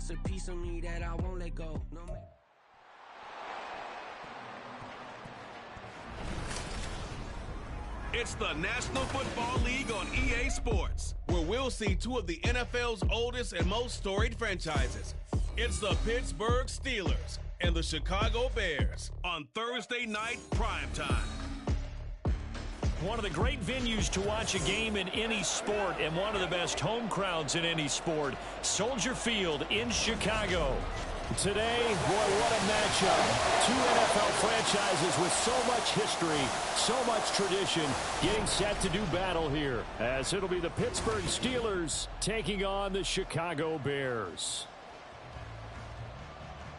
That's a piece of me that I won't let go. No man. It's the National Football League on EA Sports, where we'll see two of the NFL's oldest and most storied franchises. It's the Pittsburgh Steelers and the Chicago Bears on Thursday night primetime. One of the great venues to watch a game in any sport and one of the best home crowds in any sport, Soldier Field in Chicago. Today, boy, what a matchup. Two NFL franchises with so much history, so much tradition, getting set to do battle here, as it'll be the Pittsburgh Steelers taking on the Chicago Bears.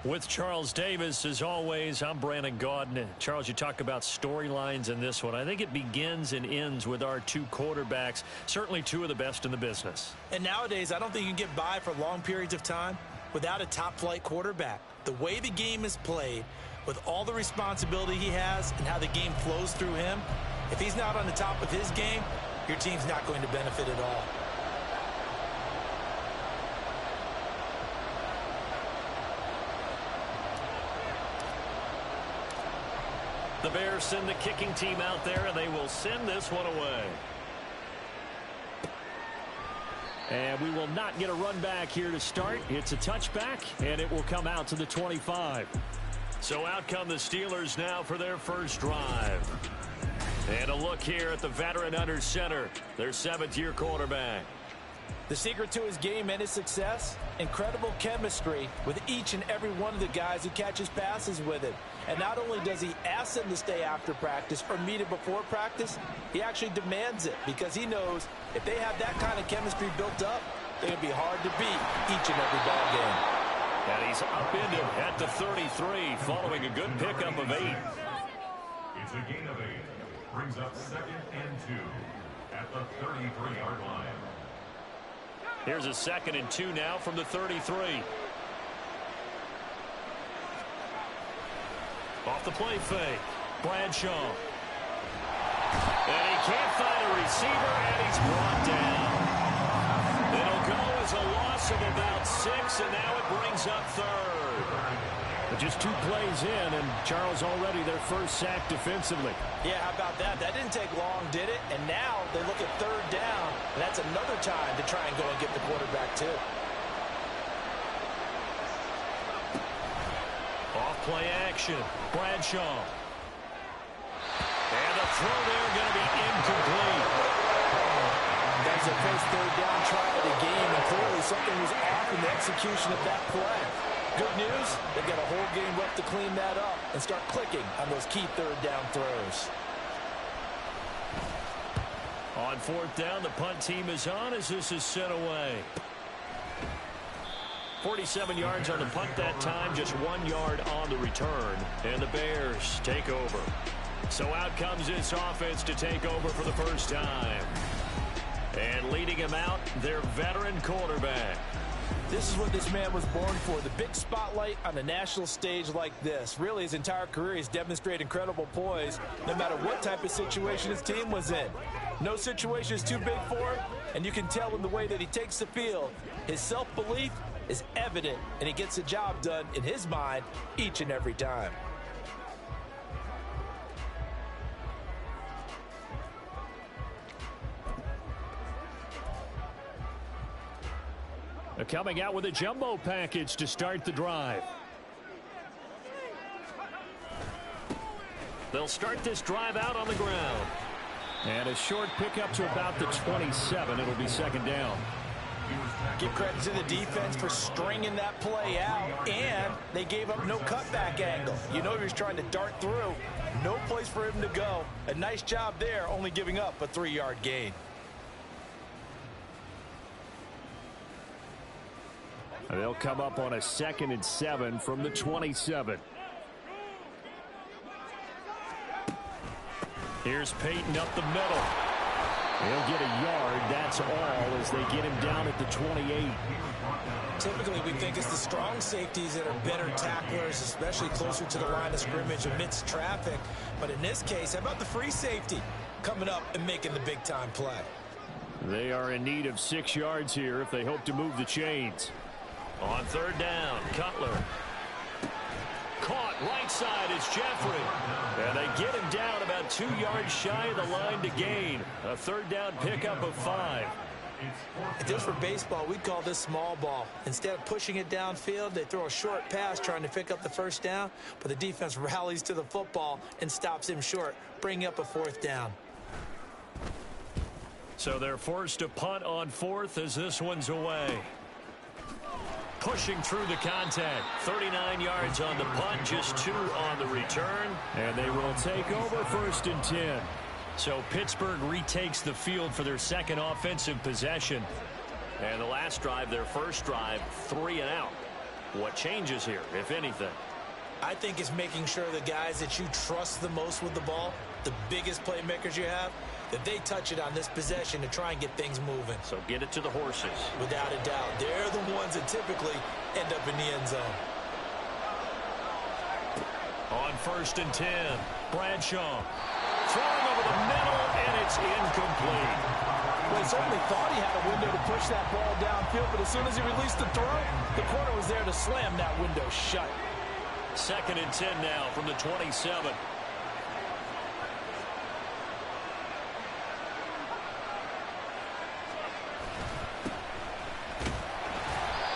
With Charles Davis, as always, I'm Brandon Gaudin. Charles, you talk about storylines in this one. I think it begins and ends with our two quarterbacks, certainly two of the best in the business. And nowadays, I don't think you can get by for long periods of time without a top-flight quarterback. The way the game is played, with all the responsibility he has and how the game flows through him, if he's not on the top of his game, your team's not going to benefit at all. The Bears send the kicking team out there, and they will send this one away. And we will not get a run back here to start. It's a touchback, and it will come out to the 25. So out come the Steelers now for their first drive. And a look here at the veteran under center, their seventh-year quarterback. The secret to his game and his success, incredible chemistry with each and every one of the guys who catches passes with him. And not only does he ask them to stay after practice or meet it before practice, he actually demands it because he knows if they have that kind of chemistry built up, they're going to be hard to beat each and every ball game. And he's upended at the 33 following a good pickup of 8. It's a gain of 8. Brings up 2nd and 2 at the 33-yard line. Here's a 2nd and 2 now from the 33. Off the play fake. Bradshaw. And he can't find a receiver, and he's brought down. It'll go as a loss of about 6, and now it brings up 3rd. But just 2 plays in, and Charles already their first sack defensively. Yeah, how about that? That didn't take long, did it? And now they look at 3rd down, and that's another time to try and go and get the quarterback, too. Play action. Bradshaw. And the throw there going to be incomplete. That's their first 3rd down try of the game, and clearly something was off in the execution of that play. Good news, they've got a whole game left to clean that up and start clicking on those key 3rd down throws. On 4th down, the punt team is on as this is sent away. 47 yards on the punt that time, just 1 yard on the return. And the Bears take over. So out comes this offense to take over for the first time. And leading him out, their veteran quarterback. This is what this man was born for, the big spotlight on a national stage like this. Really, his entire career he's demonstrated incredible poise, no matter what type of situation his team was in. No situation is too big for him, and you can tell in the way that he takes the field. His self-belief is evident, and he gets the job done in his mind each and every time. They're coming out with a jumbo package to start the drive. They'll start this drive out on the ground. And a short pickup to about the 27. It'll be 2nd down. Give credit to the defense for stringing that play out, and they gave up no cutback angle. You know he was trying to dart through. No place for him to go. A nice job there, only giving up a 3-yard gain. They'll come up on a 2nd and 7 from the 27. Here's Payton up the middle. They'll get a yard, that's all, as they get him down at the 28. Typically, we think it's the strong safeties that are better tacklers, especially closer to the line of scrimmage amidst traffic. But in this case, how about the free safety coming up and making the big-time play? They are in need of 6 yards here if they hope to move the chains. On third down, Cutler. Caught right side is Jeffrey. And they get him down about 2 yards shy of the line to gain. A third down pickup of 5. If this were baseball, we'd call this small ball. Instead of pushing it downfield, they throw a short pass trying to pick up the first down, but the defense rallies to the football and stops him short, bringing up a 4th down. So they're forced to punt on 4th as this one's away. Pushing through the contact. 39 yards on the punt, just 2 on the return. And they will take over 1st and 10. So Pittsburgh retakes the field for their second offensive possession. And the last drive, their first drive, 3 and out. What changes here, if anything? I think it's making sure the guys that you trust the most with the ball, the biggest playmakers you have, that they touch it on this possession to try and get things moving. So get it to the horses. Without a doubt. They're the ones that typically end up in the end zone. On 1st and 10, Bradshaw. Throwing over the middle, and it's incomplete. Well, he certainly thought he had a window to push that ball downfield, but as soon as he released the throw, the corner was there to slam that window shut. 2nd and 10 now from the 27.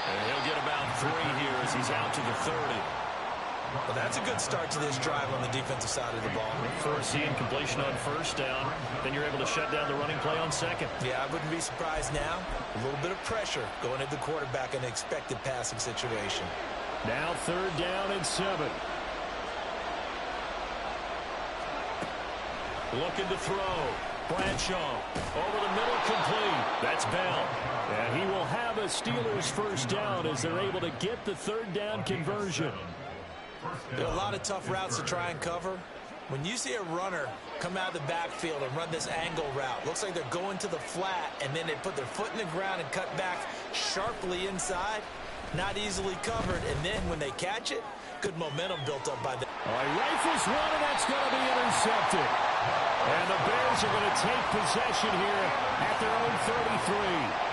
And he'll get about 3 here as he's out to the 30. Well, that's a good start to this drive on the defensive side of the ball. Foresee completion on 1st down. Then you're able to shut down the running play on 2nd. Yeah, I wouldn't be surprised now. A little bit of pressure going at the quarterback in an expected passing situation. Now 3rd down and 7. Looking to throw. Bradshaw over the middle, complete. That's Bell. And he will have a Steelers 1st down as they're able to get the 3rd down conversion. There are a lot of tough routes to try and cover. When you see a runner come out of the backfield and run this angle route, looks like they're going to the flat, and then they put their foot in the ground and cut back sharply inside. Not easily covered, and then when they catch it, good momentum built up by them. Rifles one, and that's going to be intercepted. And the Bears are going to take possession here at their own 33.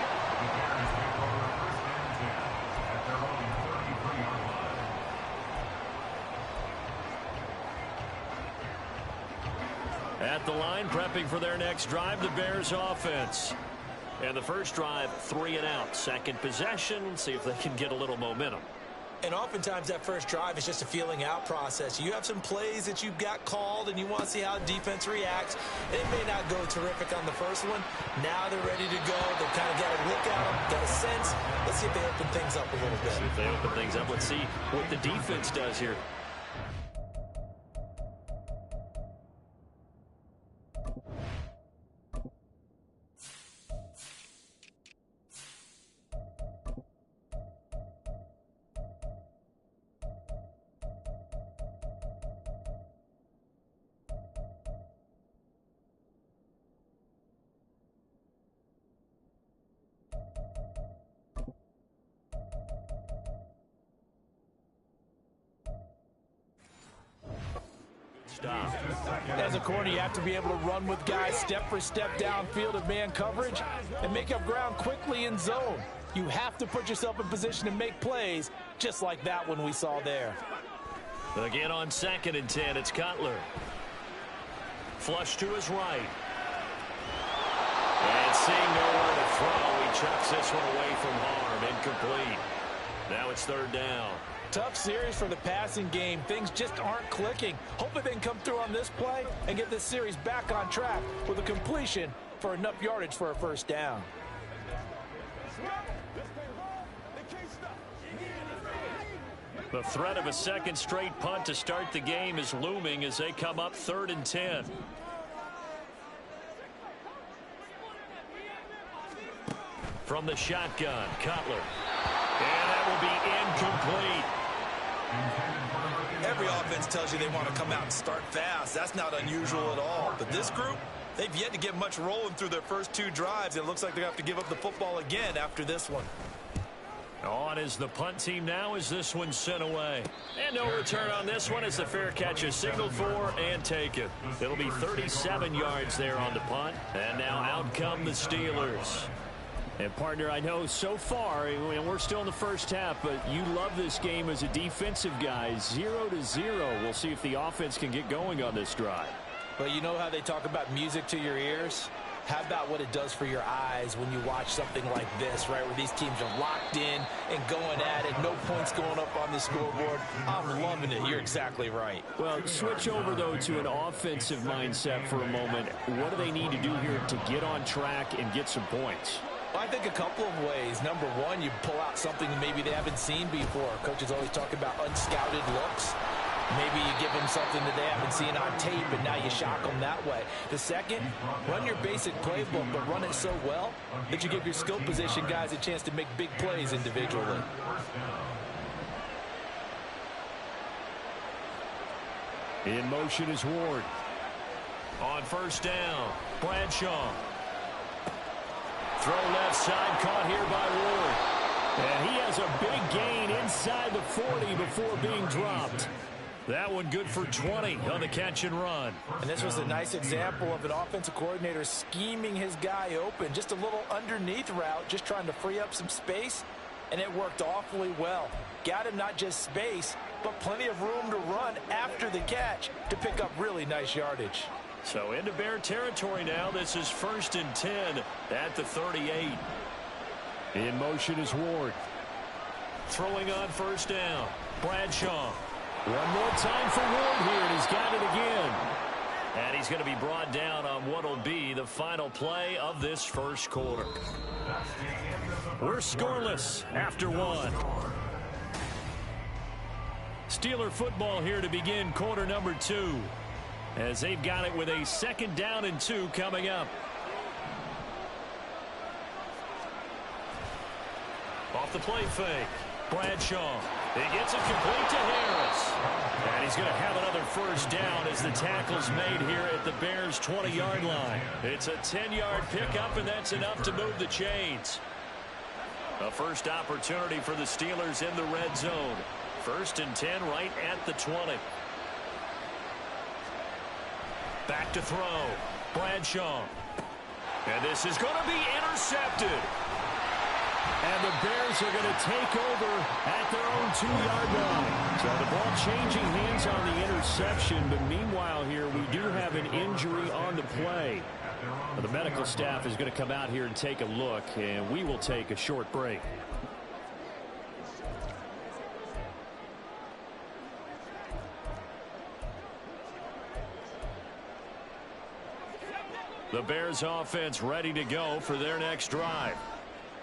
At the line, prepping for their next drive, the Bears offense. And the first drive, 3 and out. Second possession, see if they can get a little momentum. And oftentimes that first drive is just a feeling out process. You have some plays that you've got called and you want to see how defense reacts. And it may not go terrific on the first one. Now they're ready to go. They've kind of got a look at them, got a sense. Let's see if they open things up a little bit. See if they open things up. Let's see what the defense does here. As a corner, you have to be able to run with guys step for step downfield of man coverage and make up ground quickly in zone. You have to put yourself in position to make plays just like that one we saw there. Again on 2nd and 10, it's Cutler. Flush to his right. And seeing nowhere to throw, he chucks this one away from harm. Incomplete. Now it's 3rd down. Tough series for the passing game. Things just aren't clicking. Hopefully they can come through on this play and get this series back on track with a completion for enough yardage for a 1st down. The threat of a second straight punt to start the game is looming as they come up 3rd and 10. From the shotgun, Cutler. And that will be incomplete. Every offense tells you they want to come out and start fast. That's not unusual at all. But this group, they've yet to get much rolling through their first 2 drives. It looks like they're going to have to give up the football again after this one. On is the punt team now as this one's sent away. And no return on this one as the fair catch is signaled for and taken. It'll be 37 yards there on the punt. And now out come the Steelers. And, partner, I know so far, and we're still in the first half, but you love this game as a defensive guy. 0-0. We'll see if the offense can get going on this drive. Well, you know how they talk about music to your ears? How about what it does for your eyes when you watch something like this, right, where these teams are locked in and going at it, no points going up on the scoreboard? I'm loving it. You're exactly right. Well, switch over, though, to an offensive mindset for a moment. What do they need to do here to get on track and get some points? Well, I think a couple of ways. Number one, you pull out something that maybe they haven't seen before. Coaches always talk about unscouted looks. Maybe you give them something that they haven't seen on tape, and now you shock them that way. The second, run your basic playbook, but run it so well that you give your skill position guys a chance to make big plays individually. In motion is Ward. On first down, Bradshaw. Throw left side, caught here by Ward. And he has a big gain inside the 40 before being dropped. That one good for 20 on the catch and run. And this was a nice example of an offensive coordinator scheming his guy open. Just a little underneath route, just trying to free up some space. And it worked awfully well. Got him not just space, but plenty of room to run after the catch to pick up really nice yardage. So into Bear territory now. This is 1st and 10 at the 38. In motion is Ward. Throwing on first down, Bradshaw. One more time for Ward here, and he's got it again. And he's going to be brought down on what will be the final play of this first quarter. We're scoreless after one. Steeler football here to begin quarter number 2, as they've got it with a 2nd down and 2 coming up. Off the play fake, Bradshaw. He gets it complete to Harris. And he's going to have another first down as the tackle's made here at the Bears' 20-yard line. It's a 10-yard pickup, and that's enough to move the chains. A first opportunity for the Steelers in the red zone. 1st and 10 right at the 20. Back to throw. Bradshaw. And this is going to be intercepted. And the Bears are going to take over at their own 2-yard line. So the ball changing hands on the interception. But meanwhile here, we do have an injury on the play. The medical staff is going to come out here and take a look. And we will take a short break. The Bears offense ready to go for their next drive.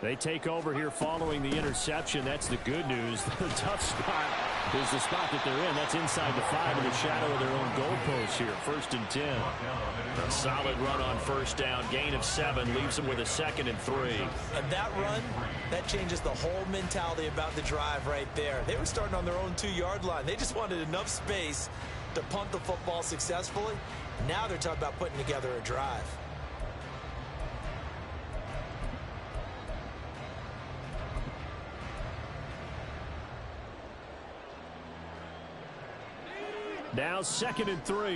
They take over here following the interception. That's the good news. The tough spot is the spot that they're in. That's inside the 5 in the shadow of their own goalpost here. 1st and 10. A solid run on first down. Gain of 7 leaves them with a 2nd and 3. And that run, that changes the whole mentality about the drive right there. They were starting on their own 2-yard line. They just wanted enough space to punt the football successfully. Now they're talking about putting together a drive. Now 2nd and 3. Got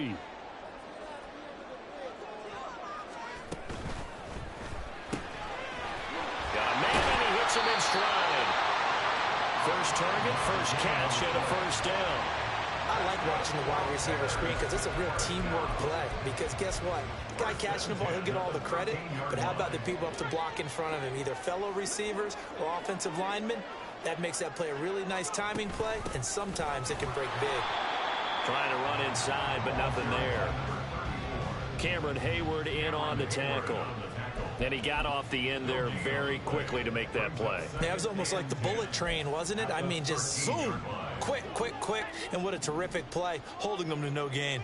a man, and he hits him in stride. First target, first catch, and a first down. I like watching the wide receiver screen because it's a real teamwork play. Because guess what? The guy catching the ball, he'll get all the credit. But how about the people up to block in front of him? Either fellow receivers or offensive linemen. That makes that play a really nice timing play, and sometimes it can break big. Trying to run inside, but nothing there. Cameron Hayward in on the tackle. And he got off the end there very quickly to make that play. That was almost like the bullet train, wasn't it? I mean, just zoom. Quick, quick, quick. And what a terrific play, holding them to no gain.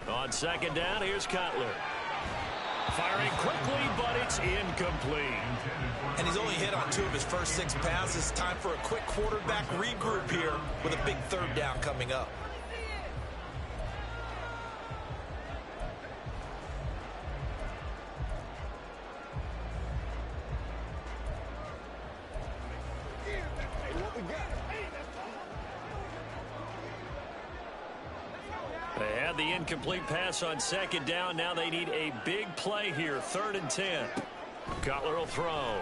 On 2nd down, here's Cutler. Firing quickly, but it's incomplete. And he's only hit on 2 of his first 6 passes. Time for a quick quarterback regroup here with a big 3rd down coming up. They had the incomplete pass on second down. Now they need a big play here. 3rd and 10. Cutler will throw.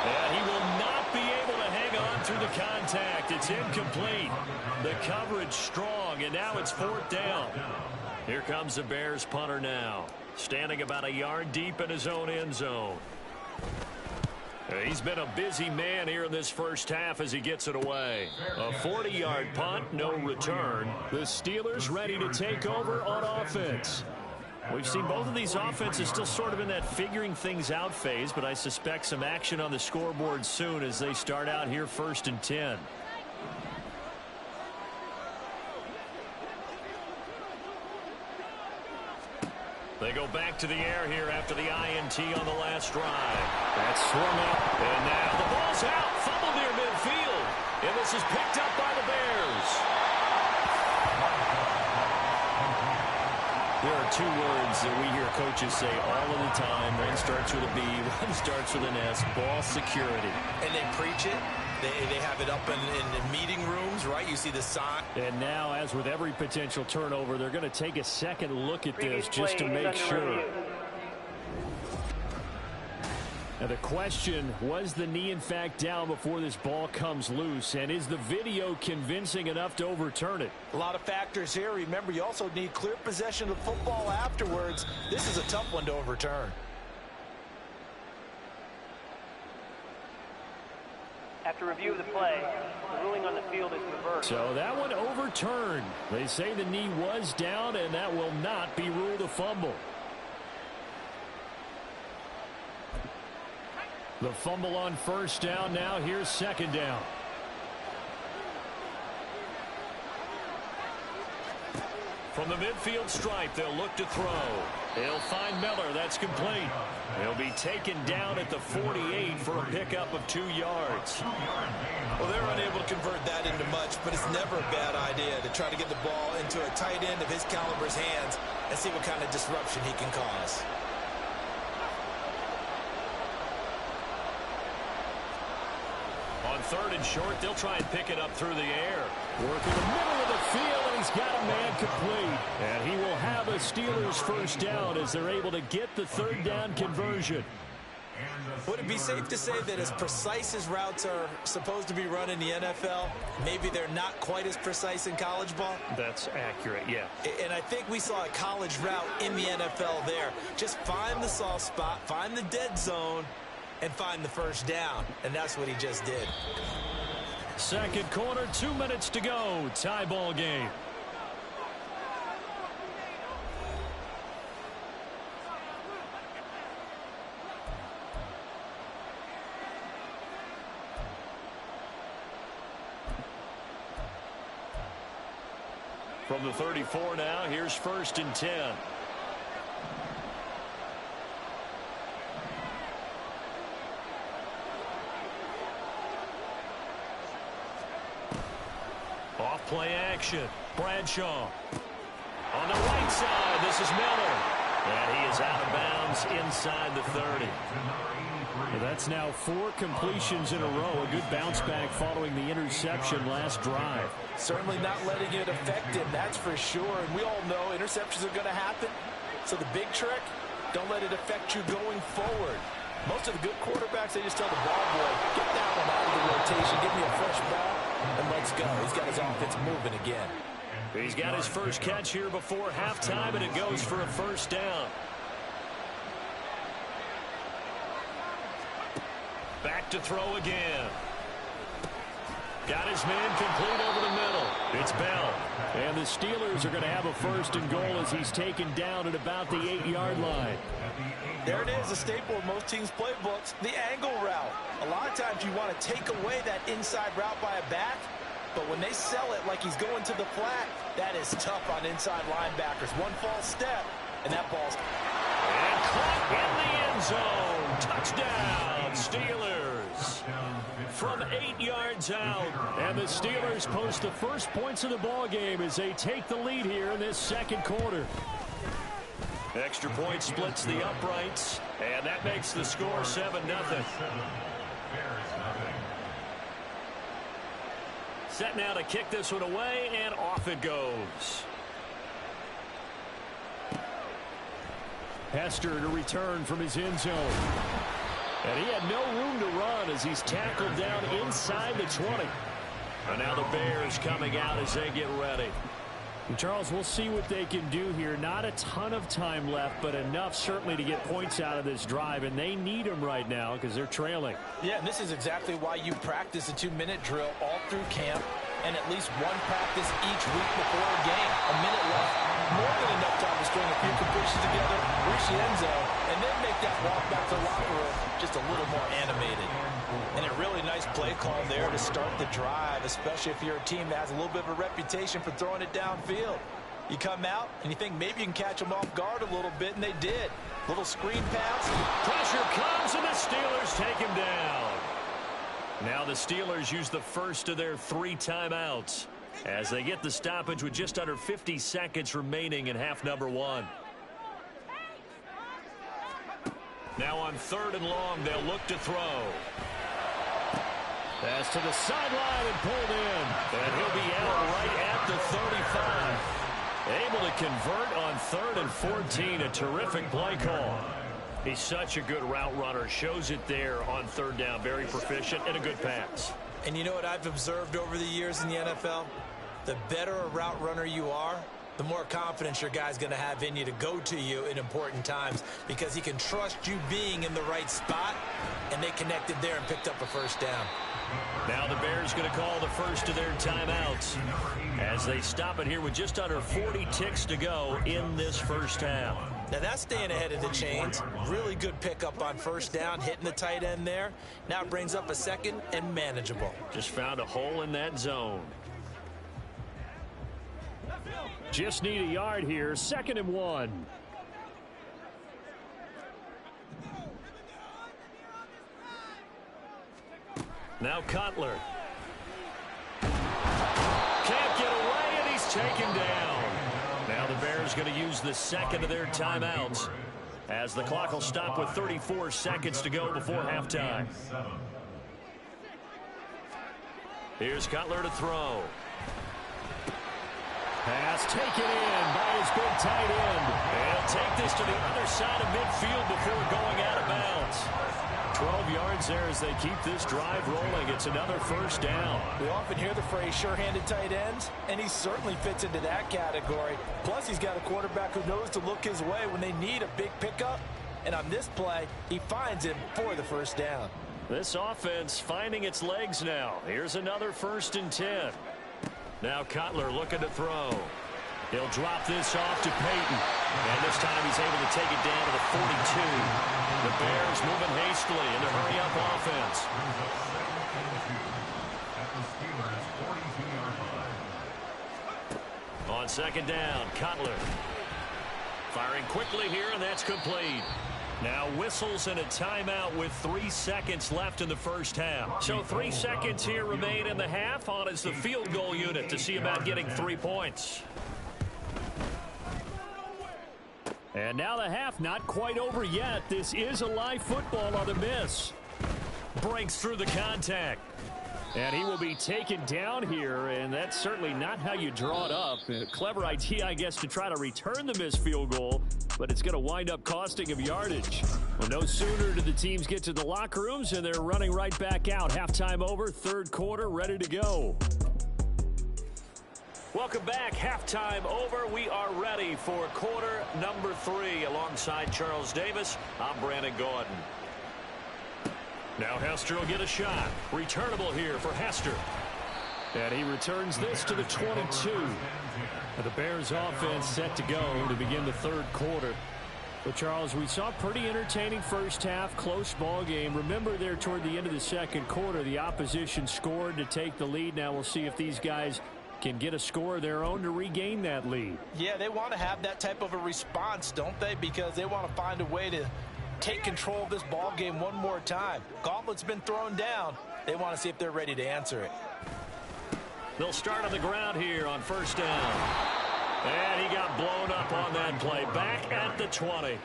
And he will not be able to hang on through the contact. It's incomplete. The coverage strong, and now it's 4th down. Here comes the Bears punter now. Standing about a yard deep in his own end zone. He's been a busy man here in this first half as he gets it away. A 40-yard punt, no return. The Steelers ready to take over on offense. We've seen both of these offenses still sort of in that figuring things out phase, but I suspect some action on the scoreboard soon as they start out here 1st and 10. They go back to the air here after the INT on the last drive. That's swung up. And now the ball's out. Fumble near midfield. And this is picked up by the Bears. There are 2 words that we hear coaches say all of the time. One starts with a B, one starts with an S. Ball security. And they preach it. They have it up in meeting rooms, right? You see the sign. And now, as with every potential turnover, they're going to take a second look at this just to make sure. Now the question, was the knee in fact down before this ball comes loose? And is the video convincing enough to overturn it? A lot of factors here. Remember, you also need clear possession of the football afterwards. This is a tough one to overturn. After review of the play, the ruling on the field is reversed. So that one overturned. They say the knee was down, and that will not be ruled a fumble. The fumble on 1st down. Now here's 2nd down. From the midfield stripe, they'll look to throw. They'll find Miller. That's complete. He'll be taken down at the 48 for a pickup of 2 yards. Well, they're unable to convert that into much, but it's never a bad idea to try to get the ball into a tight end of his caliber's hands and see what kind of disruption he can cause. On 3rd and short, they'll try and pick it up through the air. Work in the middle of the field, and he's got a man complete. And he will have a Steelers 1st down as they're able to get the 3rd down conversion. Would it be safe to say that as precise as routes are supposed to be run in the NFL, maybe they're not quite as precise in college ball? That's accurate, yeah. And I think we saw a college route in the NFL there. Just find the soft spot, find the dead zone, and find the 1st down. And that's what he just did. 2nd quarter, 2 minutes to go. Tie ball game. From the 34 now, here's 1st and 10. Off play action. Bradshaw. On the right side, this is Miller. And he is out of bounds inside the 30. Well, that's now 4 completions in a row. A good bounce back following the interception last drive. Certainly not letting it affect him, that's for sure. And we all know interceptions are going to happen. So the big trick, don't let it affect you going forward. Most of the good quarterbacks, they just tell the ball boy, get that one out of the rotation, give me a fresh ball, and let's go. He's got his offense moving again. He's got his first catch here before halftime, and it goes for a 1st down. Back to throw again. Got his man complete over the middle. It's Bell. And the Steelers are going to have a 1st and goal as he's taken down at about the 8-yard line. There it is, a staple of most teams' playbooks, the angle route. A lot of times you want to take away that inside route by a back, but when they sell it like he's going to the flat, that is tough on inside linebackers. One false step, and that ball's... And caught in the end zone. Touchdown, Steelers. From 8 yards out. And the Steelers post the first points of the ball game as they take the lead here in this 2nd quarter. Extra point splits the uprights, and that makes the score 7-0. Set now to kick this one away, and off it goes. Hester to return from his end zone. And he had no room to run as he's tackled down inside the 20. And now the Bears coming out as they get ready. Charles, we'll see what they can do here. Not a ton of time left, but enough certainly to get points out of this drive, and they need them right now because they're trailing. Yeah, and this is exactly why you practice a 2-minute drill all through camp and at least one practice each week before a game. A minute left, more than enough time to string a few completions together, reach the end zone, and then make that walk back to the locker room just a little more animated. And a really nice play call there to start the drive, especially if you're a team that has a little bit of a reputation for throwing it downfield. You come out and you think maybe you can catch them off guard a little bit, and they did. Little screen pass. Pressure comes, and the Steelers take him down. Now the Steelers use the first of their 3 timeouts as they get the stoppage with just under 50 seconds remaining in half number 1. Now on 3rd and long, they'll look to throw. Pass to the sideline and pulled in. And he'll be out right at the 35. Able to convert on 3rd and 14. A terrific play call. He's such a good route runner. Shows it there on 3rd down. Very proficient and a good pass. And you know what I've observed over the years in the NFL? The better a route runner you are, the more confidence your guy's going to have in you to go to you in important times because he can trust you being in the right spot, and they connected there and picked up a first down. Now the Bears going to call the first of their timeouts as they stop it here with just under 40 ticks to go in this first half. Now that's staying ahead of the chains. Really good pickup on first down, hitting the tight end there. Now it brings up a second and manageable. Just found a hole in that zone. Just need a yard here. 2nd and 1. Now Cutler. Can't get away, and he's taken down. Now the Bears going to use the second of their timeouts as the clock will stop with 34 seconds to go before halftime. Here's Cutler to throw. Pass taken in by his big tight end. And he'll take this to the other side of midfield before going out of bounds. 12 yards there as they keep this drive rolling. It's another first down. We often hear the phrase sure-handed tight ends, and he certainly fits into that category. Plus, he's got a quarterback who knows to look his way when they need a big pickup. And on this play, he finds him for the first down. This offense finding its legs now. Here's another 1st and 10. Now Cutler looking to throw. He'll drop this off to Payton. And this time he's able to take it down to the 42. The Bears moving hastily in the hurry-up offense. On 2nd down, Cutler. Firing quickly here, and that's complete. Now whistles and a timeout with 3 seconds left in the first half. So 3 seconds here remain in the half. On is the field goal unit to see about getting 3 points. And now the half not quite over yet. This is a live football on the miss. Breaks through the contact. And he will be taken down here, and that's certainly not how you draw it up. A clever idea, I guess, to try to return the missed field goal, but it's going to wind up costing him yardage. Well, no sooner do the teams get to the locker rooms, and they're running right back out. Halftime over, 3rd quarter, ready to go. Welcome back. Halftime over. We are ready for quarter number 3. Alongside Charles Davis, I'm Brandon Gordon. Now Hester will get a shot. Returnable here for Hester. And he returns this to the 22. The Bears offense set to go to begin the 3rd quarter. But Charles, we saw a pretty entertaining first half, close ball game. Remember there toward the end of the 2nd quarter, the opposition scored to take the lead. Now we'll see if these guys can get a score of their own to regain that lead. Yeah, they want to have that type of a response, don't they? Because they want to find a way to take control of this ball game one more time. Gauntlet's been thrown down. They want to see if they're ready to answer it. They'll start on the ground here on 1st down. And he got blown up on that play. Back at the 20.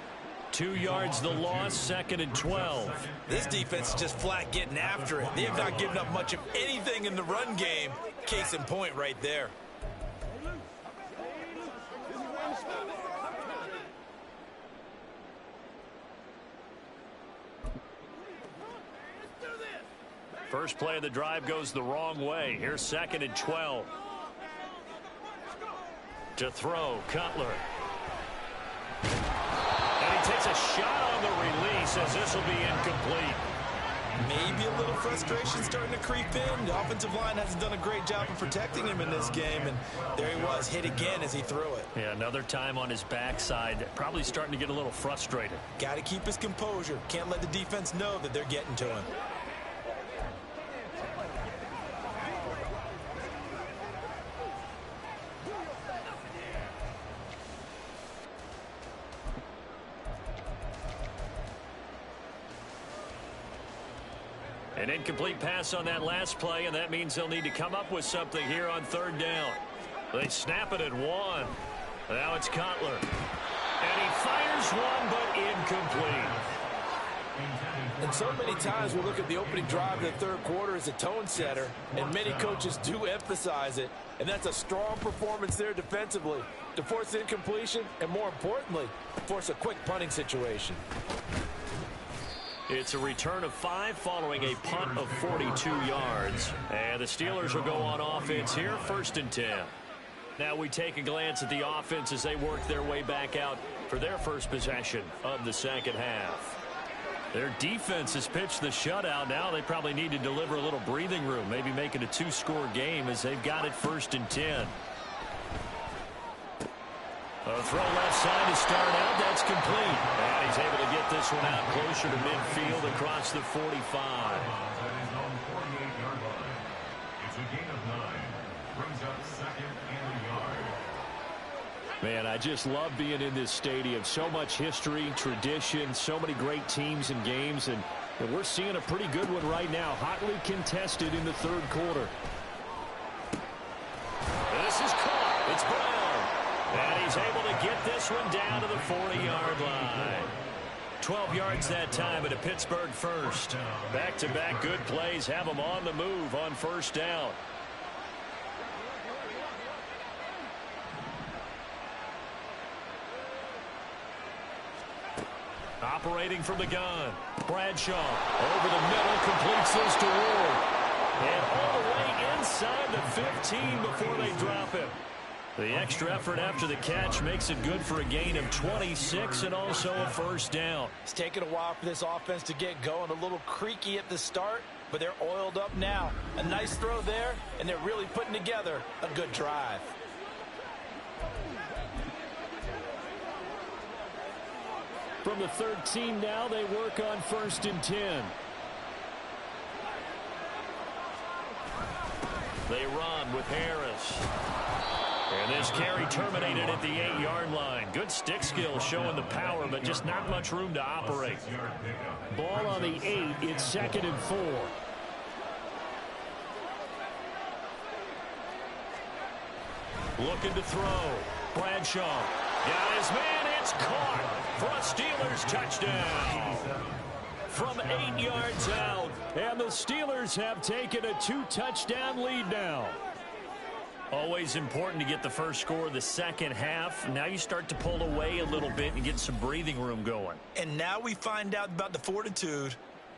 2 yards the loss, 2nd and 12. This defense is just flat getting after it. They have not given up much of anything in the run game. Case in point right there. First play of the drive goes the wrong way. Here's 2nd and 12. To throw, Cutler. And he takes a shot on the release as this will be incomplete. Maybe a little frustration starting to creep in. The offensive line hasn't done a great job of protecting him in this game, and there he was, hit again as he threw it. Yeah, another time on his backside, probably starting to get a little frustrated. Got to keep his composure. Can't let the defense know that they're getting to him. An incomplete pass on that last play, and that means they'll need to come up with something here on 3rd down. They snap it at 1. Now it's Cutler. And he fires one, but incomplete. And so many times we look at the opening drive of the 3rd quarter as a tone setter, and many coaches do emphasize it. And that's a strong performance there defensively to force incompletion and, more importantly, force a quick punting situation. It's a return of 5 following a punt of 42 yards. And the Steelers will go on offense here, 1st and 10. Now we take a glance at the offense as they work their way back out for their first possession of the 2nd half. Their defense has pitched the shutout. Now they probably need to deliver a little breathing room, maybe make it a 2-score game as they've got it 1st and 10. A throw left side to start out. That's complete. And he's able to get this one out closer to midfield across the 45. It's a gain of 9. Brings up 2nd and a yard. Man, I just love being in this stadium. So much history, tradition, so many great teams and games. And we're seeing a pretty good one right now. Hotly contested in the 3rd quarter. This is caught. It's Brown. And he's able to get this one down to the 40-yard line. 12 yards that time at a Pittsburgh first. Back-to-back good plays have them on the move on 1st down. Operating from the gun. Bradshaw over the middle, completes this to Ward. And all the way inside the 15 before they drop him. The extra effort after the catch makes it good for a gain of 26 and also a 1st down. It's taken a while for this offense to get going. A little creaky at the start, but they're oiled up now. A nice throw there, and they're really putting together a good drive. From the 13 now, they work on 1st and 10. They run with Harris. And this carry terminated at the 8-yard line. Good stick skill showing the power, but just not much room to operate. Ball on the 8. It's 2nd and 4. Looking to throw. Bradshaw. Got his man. It's caught for a Steelers touchdown. From 8 yards out. And the Steelers have taken a 2-touchdown lead now. Always important to get the first score of the 2nd half. Now you start to pull away a little bit and get some breathing room going. And now we find out about the fortitude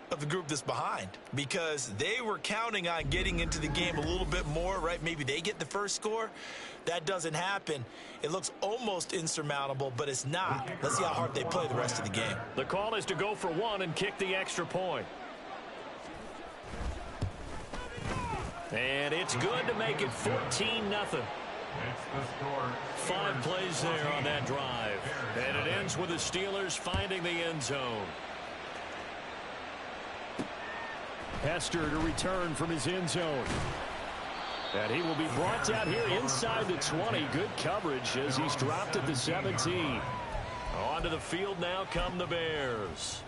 of the group that's behind, because they were counting on getting into the game a little bit more, right? Maybe they get the first score. That doesn't happen. It looks almost insurmountable, but it's not. Let's see how hard they play the rest of the game. The call is to go for 1 and kick the extra point. And it's good to make it 14-0. 5 plays there on that drive. And it ends with the Steelers finding the end zone. Hester to return from his end zone. And he will be brought down here inside the 20. Good coverage as he's dropped at the 17. Onto the field now come the Bears.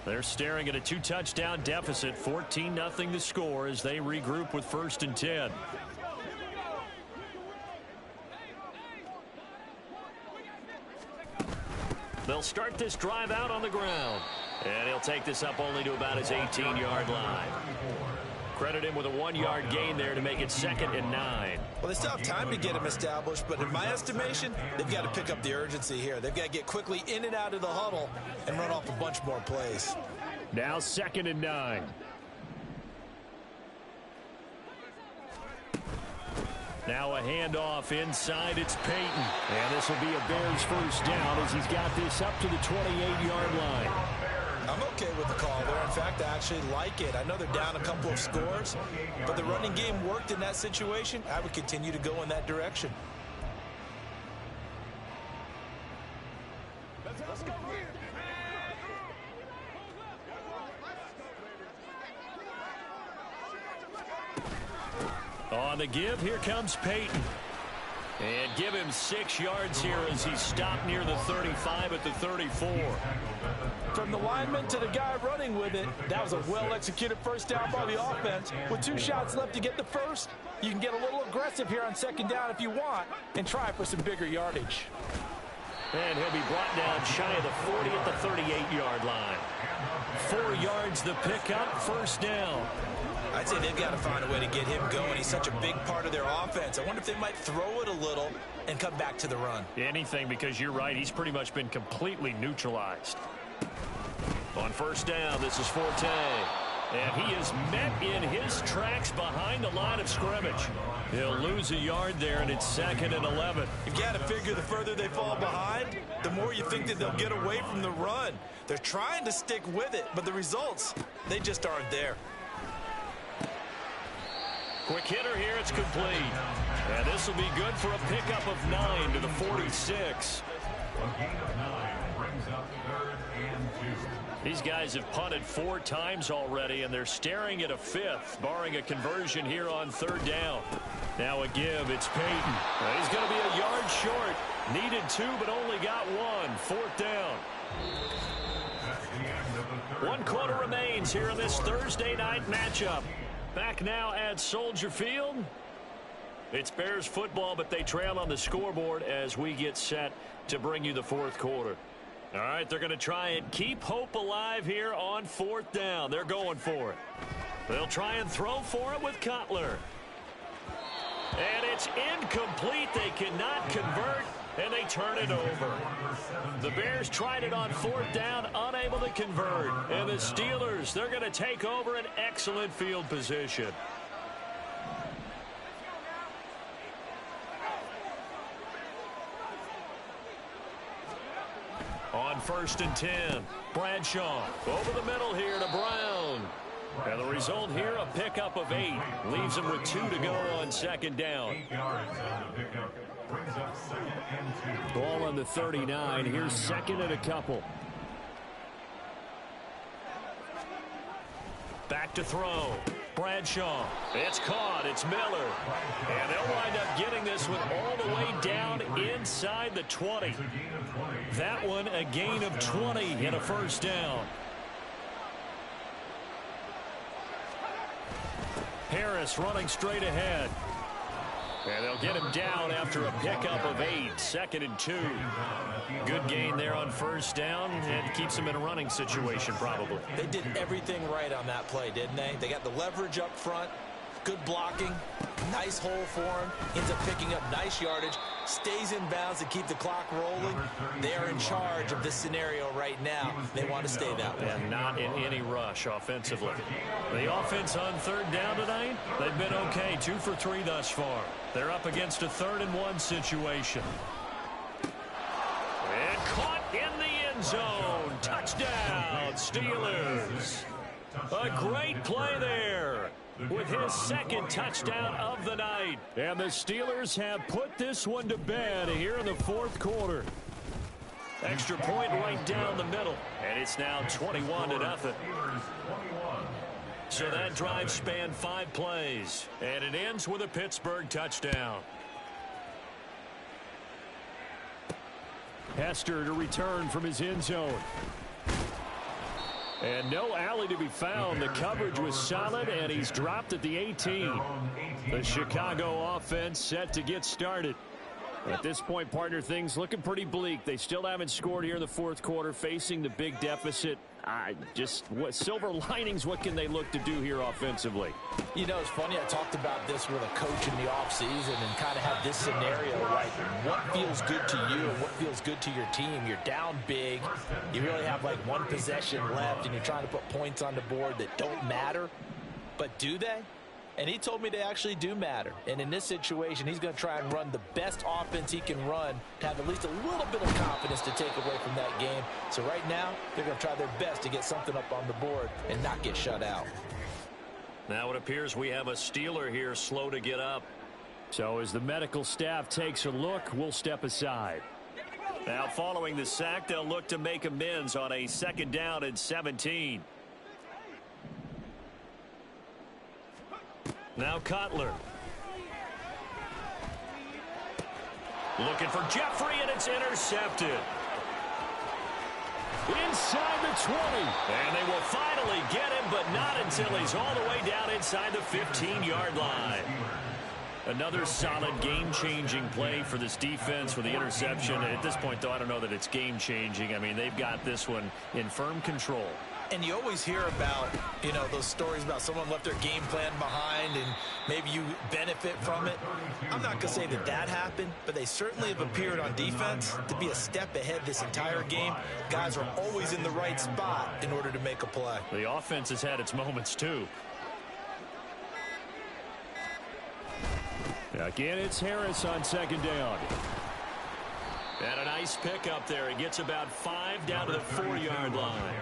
They're staring at a 2-touchdown deficit, 14-0 to score as they regroup with 1st and 10. They'll start this drive out on the ground. And he'll take this up only to about his 18-yard line. Credit him with a 1-yard gain there to make it 2nd and 9. Well, they still have time to get him established, but in my estimation, they've got to pick up the urgency here. They've got to get quickly in and out of the huddle and run off a bunch more plays. Now 2nd and 9. Now a handoff inside. It's Payton. And this will be a Bears first down as he's got this up to the 28-yard line. I'm okay with the call there. In fact, I actually like it. I know they're down a couple of scores, but the running game worked in that situation. I would continue to go in that direction. Let's go. On the give, here comes Payton. And give him 6 yards here as he stopped near the 35 at the 34. From the lineman to the guy running with it, that was a well-executed first down by the offense. With 2 shots left to get the first, you can get a little aggressive here on 2nd down if you want and try for some bigger yardage. And he'll be brought down shy of the 40 at the 38-yard line. 4 yards the pickup, first down. I'd say they've got to find a way to get him going. He's such a big part of their offense. I wonder if they might throw it a little and come back to the run. Anything, because you're right. He's pretty much been completely neutralized. On first down, this is Forte. And he is met in his tracks behind the line of scrimmage. He'll lose a yard there, and it's 2nd and 11. You've got to figure the further they fall behind, the more you think that they'll get away from the run. They're trying to stick with it, but the results, they just aren't there. Quick hitter here, it's complete. And this will be good for a pickup of 9 to the 46. A gain of 9 brings up 3rd and 2. These guys have punted 4 times already, and they're staring at a 5th, barring a conversion here on 3rd down. Now a give, it's Payton. He's going to be a yard short. Needed 2, but only got 1. 4th down. 1 quarter remains here in this Thursday night matchup. Back now at Soldier Field. It's Bears football, but they trail on the scoreboard as we get set to bring you the 4th quarter. All right, they're going to try and keep hope alive here on 4th down. They're going for it. They'll try and throw for it with Cutler. And it's incomplete. They cannot convert, and they turn it over. The Bears tried it on 4th down, unable to convert. And the Steelers, they're going to take over an excellent field position. On 1st and 10, Bradshaw over the middle here to Brown. And the result here, a pickup of 8. Leaves him with 2 to go on 2nd down. 8 yards on the pickup. Brings up 2nd and 2. Ball on the 39. Here's 2nd and a couple. Back to throw. Bradshaw. It's caught. It's Miller. And they'll wind up getting this one all the way down inside the 20. That one a gain of 20 and a first down. Harris running straight ahead. And they'll get him down after a pickup of 8. 2nd and 2. Good gain there on first down, and keeps him in a running situation probably. They did everything right on that play, didn't they? They got the leverage up front, good blocking, nice hole for him, ends up picking up nice yardage, stays in bounds to keep the clock rolling. They are in charge of this scenario right now. They want to stay that way. And not in any rush offensively. The offense on 3rd down tonight, they've been okay. 2 for 3 thus far. They're up against a 3rd and 1 situation. And caught in the end zone. Touchdown, Steelers. A great play there with his 2nd touchdown of the night. And the Steelers have put this one to bed here in the 4th quarter. Extra point right down the middle. And it's now 21-0. So that drive spanned 5 plays. And it ends with a Pittsburgh touchdown. Hester to return from his end zone. And no alley to be found. The coverage was solid, and he's dropped at the 18. The Chicago offense set to get started. At this point, partner, things looking pretty bleak. They still haven't scored here in the fourth quarter, facing the big deficit. What silver linings, what can they look to do here offensively? You know, it's funny, I talked about this with a coach in the offseason and kind of had this scenario, like what feels good to you and what feels good to your team. You're down big. You really have like one possession left, and you're trying to put points on the board that don't matter. But do they? And he told me they actually do matter. And in this situation, he's going to try and run the best offense he can run to have at least a little bit of confidence to take away from that game. So right now, they're going to try their best to get something up on the board and not get shut out. Now it appears we have a Steeler here slow to get up. So as the medical staff takes a look, we'll step aside. Now following the sack, they'll look to make amends on a 2nd down and 17. Now Cutler. Looking for Jeffrey, and it's intercepted. Inside the 20. And they will finally get him, but not until he's all the way down inside the 15-yard line. Another solid game-changing play for this defense with the interception. At this point, though, I don't know that it's game-changing. I mean, they've got this one in firm control. And you always hear about, you know, those stories about someone left their game plan behind and maybe you benefit from it. I'm not going to say that that happened, but they certainly have appeared on defense to be a step ahead this entire game. Guys are always in the right spot in order to make a play. The offense has had its moments, too. Again, it's Harris on 2nd down. And a nice pickup there. He gets about 5 down to the 4-yard line.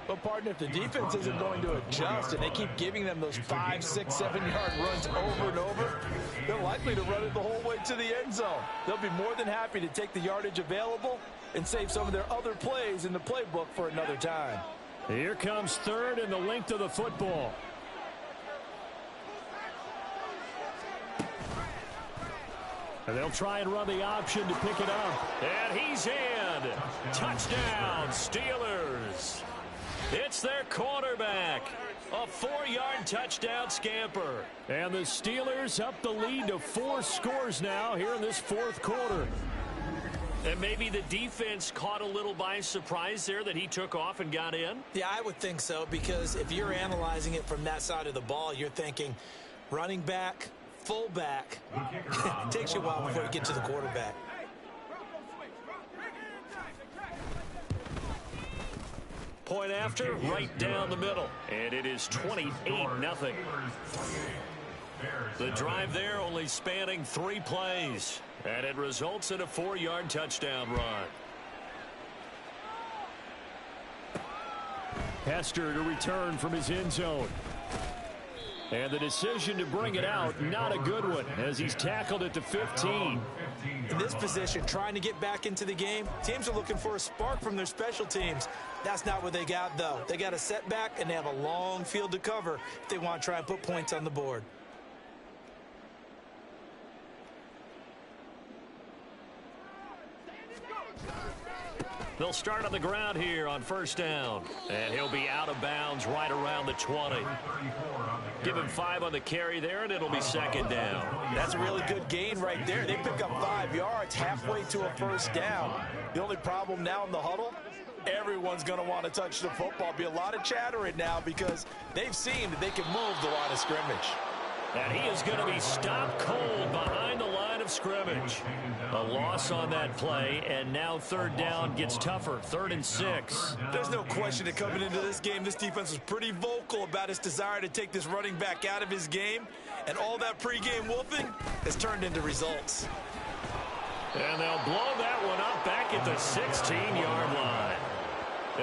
But, partner, if the defense isn't going to adjust and they keep giving them those 5, 6, 7-yard runs over and over, they're likely to run it the whole way to the end zone. They'll be more than happy to take the yardage available and save some of their other plays in the playbook for another time. Here comes 3rd and the length of the football. And they'll try and run the option to pick it up. And he's in. Touchdown, Steelers. It's their quarterback. A 4-yard touchdown scamper. And the Steelers up the lead to 4 scores now here in this 4th quarter. And maybe the defense caught a little by surprise there that he took off and got in? Yeah, I would think so, because if you're analyzing it from that side of the ball, you're thinking running back, fullback. It takes you a while before you get to the quarterback. Point after, right down the middle. And it is 28-0. The drive there only spanning 3 plays. And it results in a 4-yard touchdown run. Hester to return from his end zone. And the decision to bring it out, not a good one, as he's tackled at the 15. In this position, trying to get back into the game, teams are looking for a spark from their special teams. That's not what they got, though. They got a setback, and they have a long field to cover if they want to try and put points on the board. They'll start on the ground here on 1st down. And he'll be out of bounds right around the 20. Give him 5 on the carry there, and it'll be 2nd down. That's a really good gain right there. They pick up 5 yards halfway to a 1st down. The only problem now in the huddle, everyone's going to want to touch the football. Be a lot of chattering now because they've seen that they can move the line of scrimmage. And he is going to be stopped cold behind the line of scrimmage. A loss on that play, and now 3rd down gets tougher. 3rd and 6. There's no question that coming into this game, this defense was pretty vocal about its desire to take this running back out of his game. And all that pregame wolfing has turned into results. And they'll blow that one up back at the 16-yard line.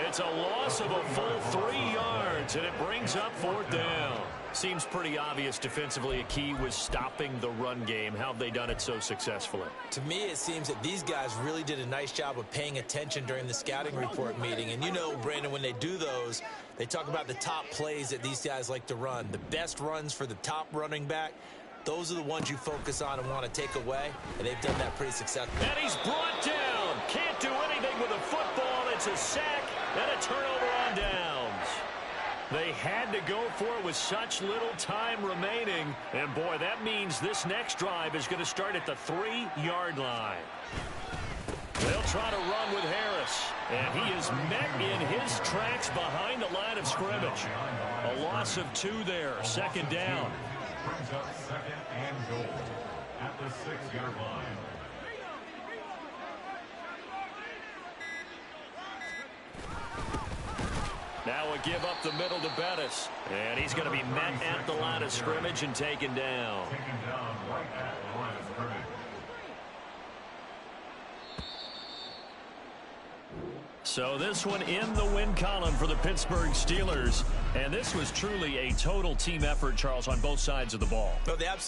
It's a loss of a full 3 yards, and it brings up 4th down. Seems pretty obvious defensively a key was stopping the run game. How have they done it so successfully? To me, it seems that these guys really did a nice job of paying attention during the scouting report meeting. And you know, Brandon, when they do those, they talk about the top plays that these guys like to run. The best runs for the top running back, those are the ones you focus on and want to take away. And they've done that pretty successfully. And he's brought down. Can't do anything with a football. It's a sack and a turnover on downs. They had to go for it with such little time remaining. And, boy, that means this next drive is going to start at the 3-yard line. They'll try to run with Harris. And he is met in his tracks behind the line of scrimmage. A loss of 2 there. Second down. Brings up second and goal at the 6-yard line. Now a give up the middle to Bettis. And he's going to be met at the line of scrimmage and taken down. Taken down right at the line of scrimmage. So this one in the win column for the Pittsburgh Steelers. And this was truly a total team effort, Charles, on both sides of the ball. No, they absolutely